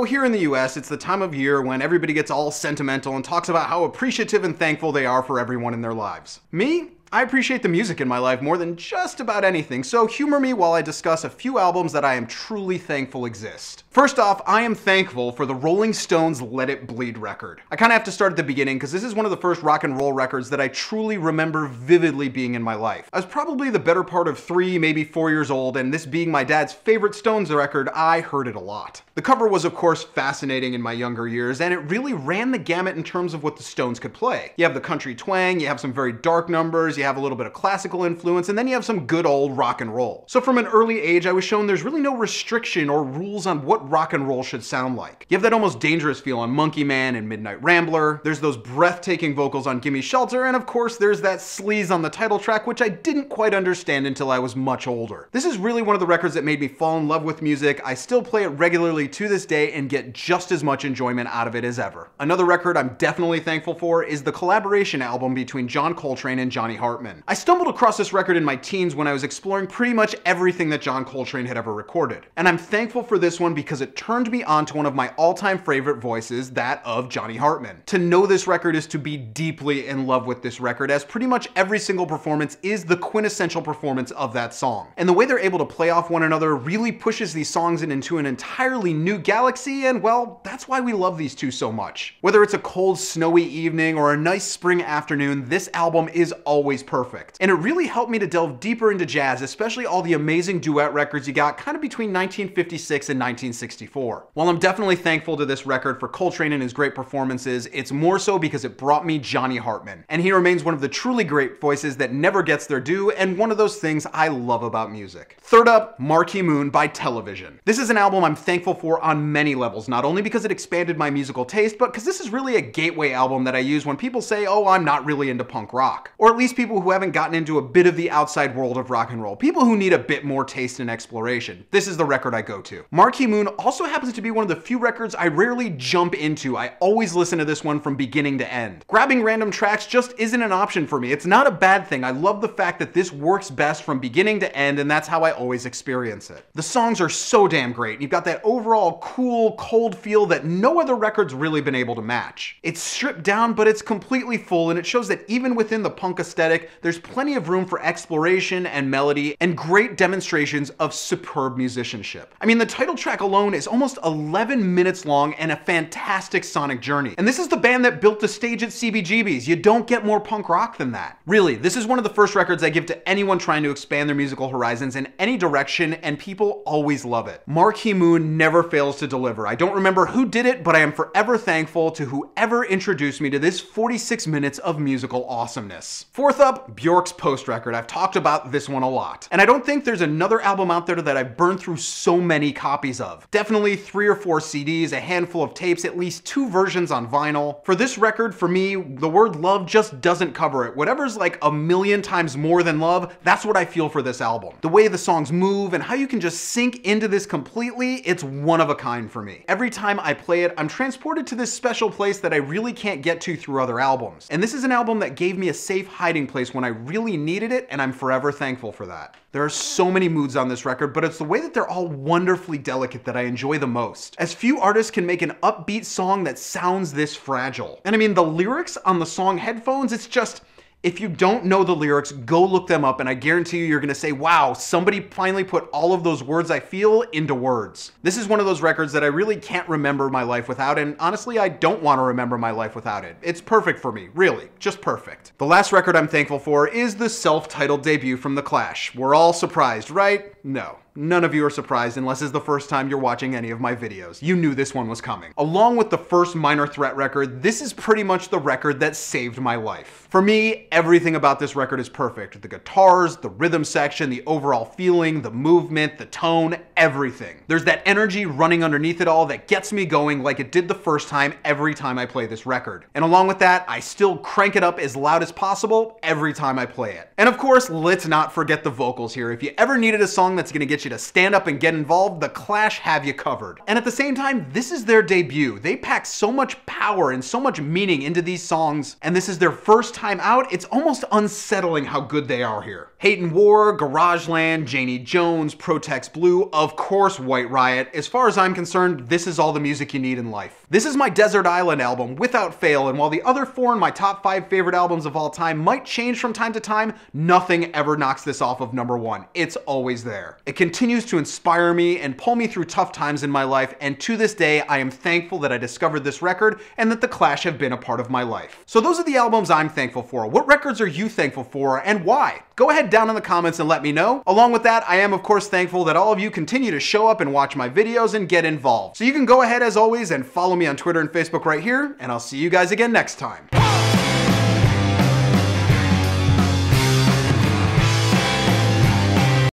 So here in the US, it's the time of year when everybody gets all sentimental and talks about how appreciative and thankful they are for everyone in their lives. Me? I appreciate the music in my life more than just about anything, so humor me while I discuss a few albums that I am truly thankful exist. First off, I am thankful for the Rolling Stones' Let It Bleed record. I kinda have to start at the beginning because this is one of the first rock and roll records that I truly remember vividly being in my life. I was probably the better part of 3, maybe 4 years old, and this being my dad's favorite Stones record, I heard it a lot. The cover was of course fascinating in my younger years, and it really ran the gamut in terms of what the Stones could play. You have the country twang, you have some very dark numbers, you have a little bit of classical influence, and then you have some good old rock and roll. So from an early age, I was shown there's really no restriction or rules on what rock and roll should sound like. You have that almost dangerous feel on Monkey Man and Midnight Rambler, there's those breathtaking vocals on Gimme Shelter, and of course there's that sleaze on the title track, which I didn't quite understand until I was much older. This is really one of the records that made me fall in love with music. I still play it regularly to this day and get just as much enjoyment out of it as ever. Another record I'm definitely thankful for is the collaboration album between John Coltrane and Johnny Hartman. I stumbled across this record in my teens when I was exploring pretty much everything that John Coltrane had ever recorded. And I'm thankful for this one because it turned me on to one of my all-time favorite voices, that of Johnny Hartman. To know this record is to be deeply in love with this record, as pretty much every single performance is the quintessential performance of that song. And the way they're able to play off one another really pushes these songs into an entirely new galaxy, and well, that's why we love these two so much. Whether it's a cold, snowy evening or a nice spring afternoon, this album is always perfect. And it really helped me to delve deeper into jazz, especially all the amazing duet records you got kind of between 1956 and 1964. While I'm definitely thankful to this record for Coltrane and his great performances, it's more so because it brought me Johnny Hartman. And he remains one of the truly great voices that never gets their due, and one of those things I love about music. Third up, Marquee Moon by Television. This is an album I'm thankful for on many levels, not only because it expanded my musical taste, but because this is really a gateway album that I use when people say, oh, I'm not really into punk rock. Or at least people who haven't gotten into a bit of the outside world of rock and roll. People who need a bit more taste and exploration. This is the record I go to. Marquee Moon also happens to be one of the few records I rarely jump into. I always listen to this one from beginning to end. Grabbing random tracks just isn't an option for me. It's not a bad thing. I love the fact that this works best from beginning to end, and that's how I always experience it. The songs are so damn great. You've got that overall cool, cold feel that no other record's really been able to match. It's stripped down, but it's completely full, and it shows that even within the punk aesthetic, there's plenty of room for exploration and melody and great demonstrations of superb musicianship. I mean, the title track alone is almost 11 minutes long and a fantastic sonic journey. And this is the band that built the stage at CBGB's. You don't get more punk rock than that. Really, this is one of the first records I give to anyone trying to expand their musical horizons in any direction, and people always love it. Marquee Moon never fails to deliver. I don't remember who did it, but I am forever thankful to whoever introduced me to this 46 minutes of musical awesomeness. Fourth up, Björk's Post record. I've talked about this one a lot. And I don't think there's another album out there that I've burned through so many copies of. Definitely 3 or 4 CDs, a handful of tapes, at least 2 versions on vinyl. For this record, for me, the word love just doesn't cover it. Whatever's like a million times more than love, that's what I feel for this album. The way the songs move and how you can just sink into this completely, it's one of a kind for me. Every time I play it, I'm transported to this special place that I really can't get to through other albums. And this is an album that gave me a safe hiding place when I really needed it, and I'm forever thankful for that. There are so many moods on this record, but it's the way that they're all wonderfully delicate that I enjoy the most. As few artists can make an upbeat song that sounds this fragile. And I mean, the lyrics on the song Headphones, it's just, if you don't know the lyrics, go look them up, and I guarantee you, you're gonna say, wow, somebody finally put all of those words I feel into words. This is one of those records that I really can't remember my life without, and honestly, I don't want to remember my life without it. It's perfect for me, really, just perfect. The last record I'm thankful for is the self-titled debut from The Clash. We're all surprised, right? No. None of you are surprised unless it's the first time you're watching any of my videos. You knew this one was coming. Along with the first Minor Threat record, this is pretty much the record that saved my life. For me, everything about this record is perfect. The guitars, the rhythm section, the overall feeling, the movement, the tone, everything. There's that energy running underneath it all that gets me going like it did the first time every time I play this record. And along with that, I still crank it up as loud as possible every time I play it. And of course, let's not forget the vocals here. If you ever needed a song that's gonna get get you to stand up and get involved, the Clash have you covered. And at the same time, this is their debut. They pack so much power and so much meaning into these songs, and this is their first time out. It's almost unsettling how good they are here. Hate and War, Garageland, Janie Jones, Protex Blue, of course White Riot. As far as I'm concerned, this is all the music you need in life. This is my Desert Island album without fail, and while the other 4 in my top 5 favorite albums of all time might change from time to time, nothing ever knocks this off of number 1. It's always there. It continues to inspire me and pull me through tough times in my life, and to this day, I am thankful that I discovered this record and that the Clash have been a part of my life. So those are the albums I'm thankful for. What records are you thankful for, and why? Go ahead down in the comments and let me know. Along with that, I am of course thankful that all of you continue to show up and watch my videos and get involved. So you can go ahead as always and follow me on Twitter and Facebook right here, and I'll see you guys again next time.